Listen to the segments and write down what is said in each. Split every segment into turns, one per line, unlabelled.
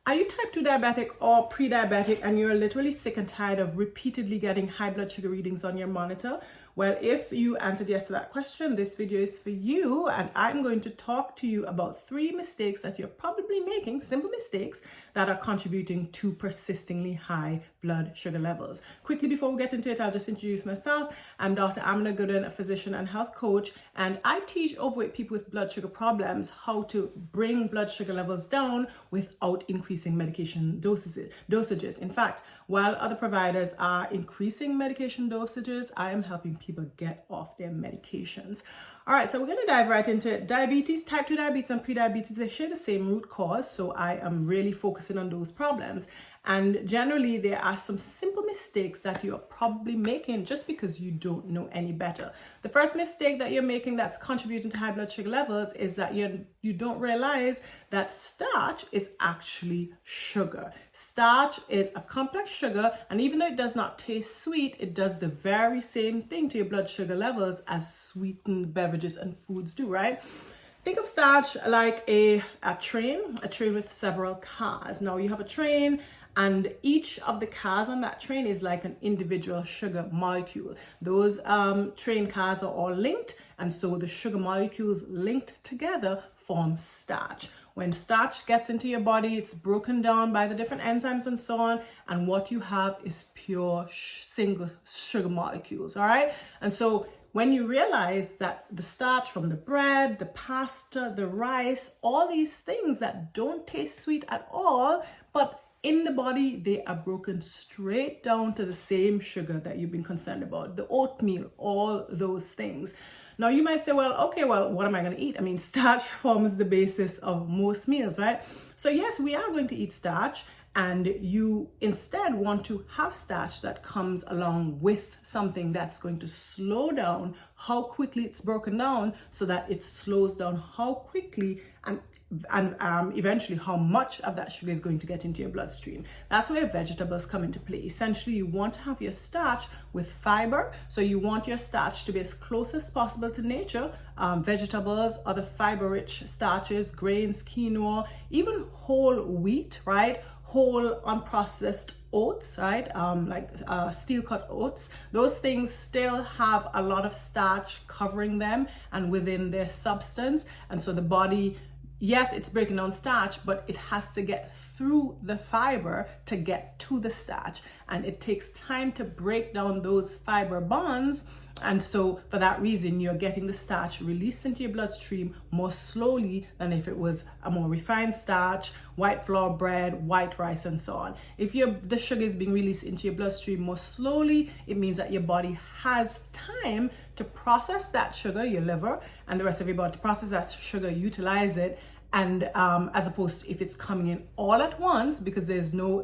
Are you type 2 diabetic or pre-diabetic and you're literally sick and tired of repeatedly getting high blood sugar readings on your monitor? Well, if you answered yes to that question, this video is for you, and I'm going to talk to you about 3 mistakes that you're probably making, simple mistakes that are contributing to persistingly high blood sugar levels. Quickly before we get into it, I'll just introduce myself. I'm Dr. Amina, Goodwin, a physician and health coach, and I teach overweight people with blood sugar problems how to bring blood sugar levels down without increasing medication dosages. In fact, while other providers are increasing medication dosages, I am helping people get off their medications. All right, so we're going to dive right into it. Diabetes, type 2 diabetes and pre-diabetes, they share the same root cause, so I am really focusing on those problems. And generally, there are some simple mistakes that you're probably making just because you don't know any better. The first mistake that you're making that's contributing to high blood sugar levels is that you don't realize that starch is actually sugar. Starch is a complex sugar, and even though it does not taste sweet, it does the very same thing to your blood sugar levels as sweetened beverages and foods do, right? Think of starch like a train with several cars. Now you have a train, and each of the cars on that train is like an individual sugar molecule. Those train cars are all linked, and so the sugar molecules linked together form starch. When starch gets into your body, it's broken down by the different enzymes and so on, and what you have is pure single sugar molecules, all right? And so when you realize that the starch from the bread, the pasta, the rice, all these things that don't taste sweet at all, but in the body, they are broken straight down to the same sugar that you've been concerned about, the oatmeal, all those things. Now you might say, well, okay, well, what am I going to eat? I mean, starch forms the basis of most meals, right? So yes, we are going to eat starch, and you instead want to have starch that comes along with something that's going to slow down how quickly it's broken down, so that it slows down how quickly and eventually how much of that sugar is going to get into your bloodstream. That's where vegetables come into play. Essentially, you want to have your starch with fiber, so you want your starch to be as close as possible to nature. Vegetables, other fiber-rich starches, grains, quinoa, even whole wheat, right? Whole unprocessed oats, right? Like steel-cut oats. Those things still have a lot of starch covering them and within their substance, and so the body, yes, it's breaking down starch, but it has to get through the fiber to get to the starch. And it takes time to break down those fiber bonds. And so for that reason, you're getting the starch released into your bloodstream more slowly than if it was a more refined starch, white flour bread, white rice, and so on. If the sugar is being released into your bloodstream more slowly, it means that your body has time to process that sugar, your liver and the rest of your body to process that sugar, utilize it, and as opposed to if it's coming in all at once, because there's no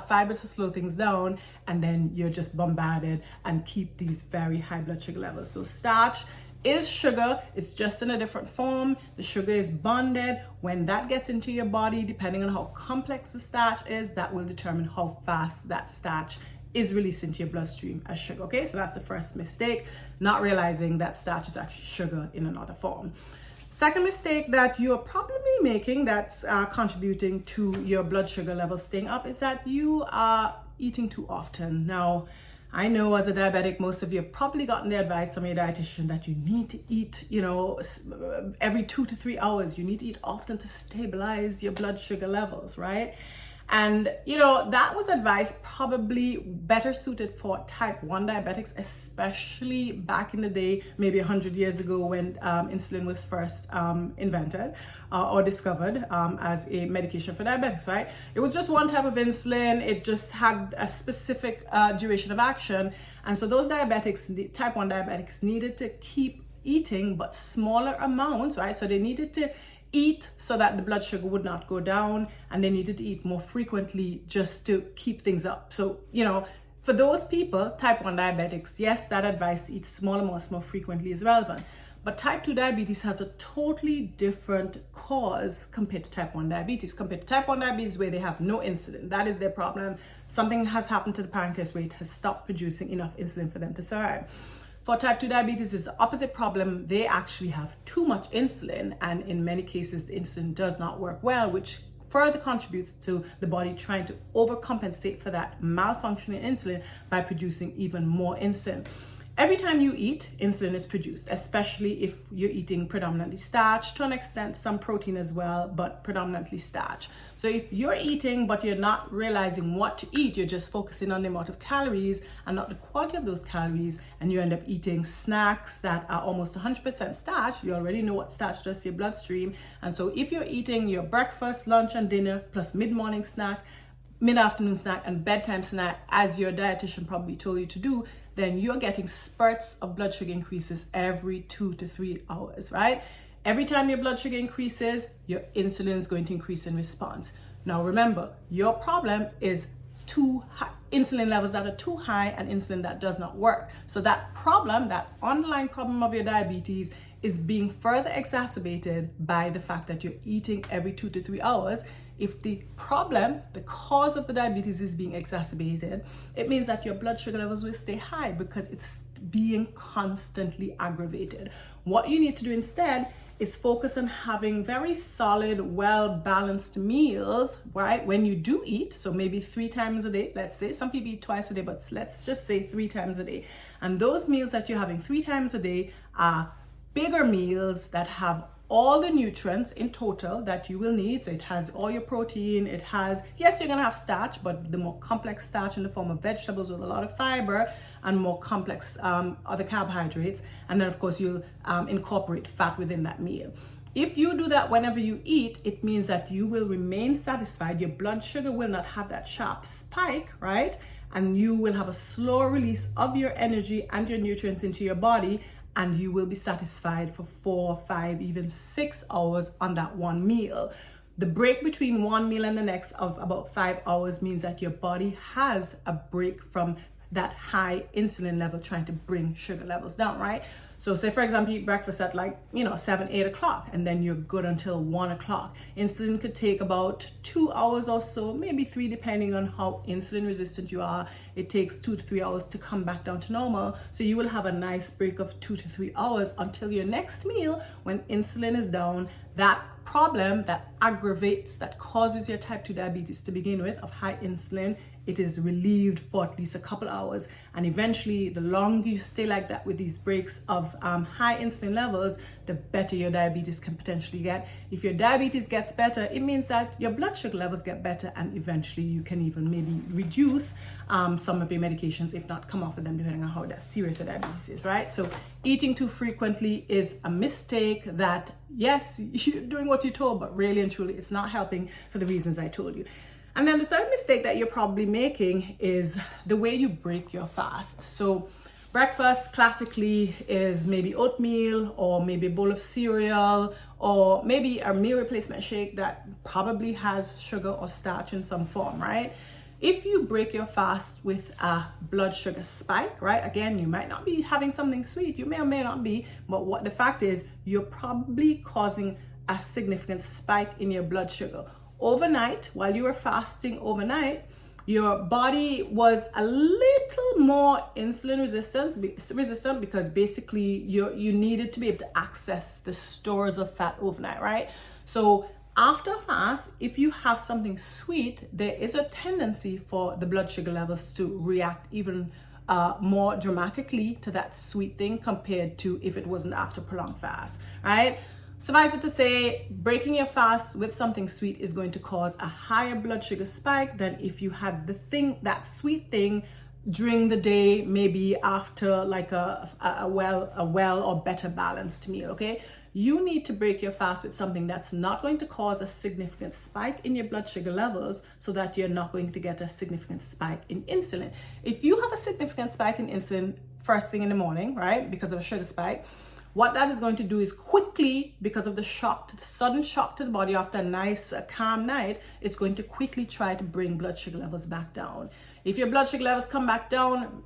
fiber to slow things down, and then you're just bombarded and keep these very high blood sugar levels. So starch is sugar, it's just in a different form. The sugar is bonded. When that gets into your body, depending on how complex the starch is, that will determine how fast that starch is released into your bloodstream as sugar. Okay, so that's the first mistake, not realizing that starch is actually sugar in another form. Second mistake that you're probably making that's contributing to your blood sugar levels staying up is that you are eating too often. Now, I know as a diabetic, most of you have probably gotten the advice from your dietitian that you need to eat, every 2 to 3 hours. You need to eat often to stabilize your blood sugar levels, right? And, that was advice probably better suited for type 1 diabetics, especially back in the day, maybe 100 years ago when insulin was first invented or discovered as a medication for diabetics, right? It was just one type of insulin. It just had a specific duration of action. And so those diabetics, the type 1 diabetics, needed to keep eating, but smaller amounts, right? So they needed to eat so that the blood sugar would not go down, and they needed to eat more frequently just to keep things up. So, for those people, type 1 diabetics, yes, that advice to eat small amounts more frequently is relevant. But type 2 diabetes has a totally different cause compared to type 1 diabetes. Compared to type 1 diabetes, where they have no insulin, that is their problem. Something has happened to the pancreas where it has stopped producing enough insulin for them to survive. For type 2 diabetes, it's the opposite problem. They actually have too much insulin, and in many cases, the insulin does not work well, which further contributes to the body trying to overcompensate for that malfunctioning insulin by producing even more insulin. Every time you eat, insulin is produced, especially if you're eating predominantly starch, to an extent some protein as well, but predominantly starch. So if you're eating but you're not realizing what to eat, you're just focusing on the amount of calories and not the quality of those calories, and you end up eating snacks that are almost 100% starch. You already know what starch does to your bloodstream. And so if you're eating your breakfast, lunch and dinner plus mid-morning snack, mid-afternoon snack and bedtime snack, as your dietitian probably told you to do, then you're getting spurts of blood sugar increases every 2 to 3 hours, right? Every time your blood sugar increases, your insulin is going to increase in response. Now remember, your problem is too high, insulin levels that are too high and insulin that does not work. So that problem, that underlying problem of your diabetes, is being further exacerbated by the fact that you're eating every 2 to 3 hours. If the problem, the cause of the diabetes is being exacerbated, it means that your blood sugar levels will stay high because it's being constantly aggravated. What you need to do instead is focus on having very solid, well-balanced meals, right? When you do eat, so maybe 3 times a day, let's say. Some people eat twice a day, but let's just say 3 times a day. And those meals that you're having 3 times a day are bigger meals that have all the nutrients in total that you will need. So it has all your protein, it has, yes, you're gonna have starch, but the more complex starch in the form of vegetables with a lot of fiber and more complex other carbohydrates. And then of course you'll incorporate fat within that meal. If you do that whenever you eat, it means that you will remain satisfied. Your blood sugar will not have that sharp spike, right? And you will have a slower release of your energy and your nutrients into your body, and you will be satisfied for 4, 5, even 6 hours on that one meal. The break between one meal and the next of about 5 hours means that your body has a break from that high insulin level trying to bring sugar levels down, right? So say for example, you eat breakfast at 7, 8 o'clock, and then you're good until 1 o'clock. Insulin could take about 2 hours or so, maybe 3, depending on how insulin resistant you are. It takes 2 to 3 hours to come back down to normal. So you will have a nice break of 2 to 3 hours until your next meal, when insulin is down. That problem that aggravates, that causes your type 2 diabetes to begin with, of high insulin, it is relieved for at least a couple hours. And eventually, the longer you stay like that with these breaks of high insulin levels, the better your diabetes can potentially get. If your diabetes gets better, it means that your blood sugar levels get better, and eventually you can even maybe reduce some of your medications, if not come off of them, depending on how serious your diabetes is, right? So eating too frequently is a mistake that, yes, you're doing what you're told, but really and truly, it's not helping for the reasons I told you. And then the third mistake that you're probably making is the way you break your fast. So breakfast classically is maybe oatmeal, or maybe a bowl of cereal, or maybe a meal replacement shake that probably has sugar or starch in some form, right? If you break your fast with a blood sugar spike, right? Again, you might not be having something sweet, you may or may not be, but what the fact is, you're probably causing a significant spike in your blood sugar. Overnight, while you were fasting overnight, your body was a little more insulin resistant because basically you needed to be able to access the stores of fat overnight, right? So after fast, if you have something sweet, there is a tendency for the blood sugar levels to react even more dramatically to that sweet thing compared to if it wasn't after prolonged fast, right? Suffice it to say, breaking your fast with something sweet is going to cause a higher blood sugar spike than if you had that sweet thing during the day, maybe after like a well or better balanced meal, okay? You need to break your fast with something that's not going to cause a significant spike in your blood sugar levels, so that you're not going to get a significant spike in insulin. If you have a significant spike in insulin first thing in the morning, right, because of a sugar spike, what that is going to do is quickly, because of the sudden shock to the body after a nice calm night, it's going to quickly try to bring blood sugar levels back down. If your blood sugar levels come back down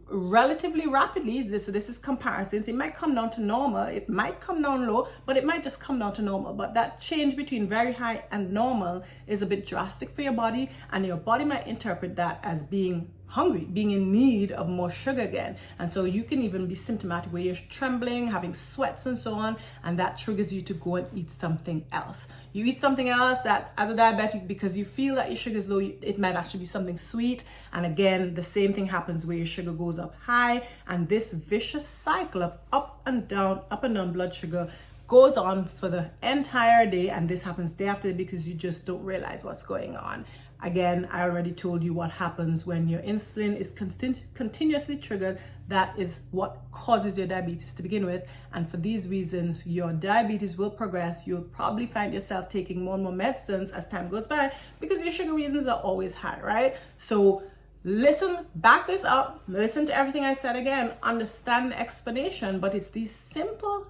relatively rapidly, this is comparisons, it might come down to normal, it might come down low, but it might just come down to normal. But that change between very high and normal is a bit drastic for your body, and your body might interpret that as being hungry, being in need of more sugar again. And so you can even be symptomatic where you're trembling, having sweats and so on, and that triggers you to go and eat something else. You eat something else that, as a diabetic, because you feel that your sugar is low, it might actually be something sweet. And again, the same thing happens where your sugar goes up high, and this vicious cycle of up and down blood sugar goes on for the entire day, and this happens day after day because you just don't realize what's going on. Again, I already told you what happens when your insulin is continuously triggered. That is what causes your diabetes to begin with. And for these reasons, your diabetes will progress. You'll probably find yourself taking more and more medicines as time goes by because your sugar readings are always high, right? So listen, back this up, listen to everything I said again, understand the explanation, but it's these simple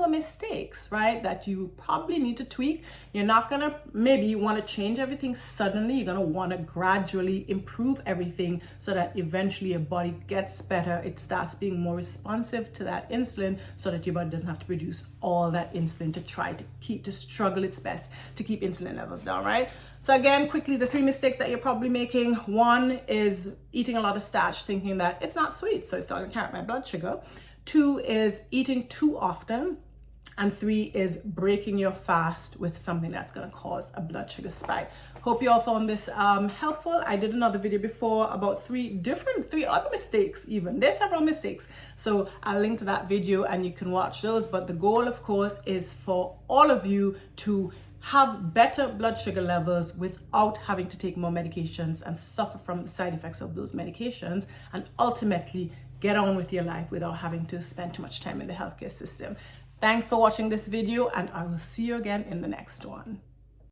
mistakes, right, that you probably need to tweak. You're not gonna maybe want to change everything suddenly. You're gonna want to gradually improve everything so that eventually your body gets better. It starts being more responsive to that insulin so that your body doesn't have to produce all that insulin to try to struggle its best to keep insulin levels down, right? So again, quickly, the 3 mistakes that you're probably making. 1 is eating a lot of starch, thinking that it's not sweet, so it's not gonna carry my blood sugar. 2 is eating too often. And 3 is breaking your fast with something that's gonna cause a blood sugar spike. Hope you all found this helpful. I did another video before about 3 other mistakes even. There's several mistakes. So I'll link to that video and you can watch those. But the goal, of course, is for all of you to have better blood sugar levels without having to take more medications and suffer from the side effects of those medications, and ultimately get on with your life without having to spend too much time in the healthcare system. Thanks for watching this video, and I will see you again in the next one.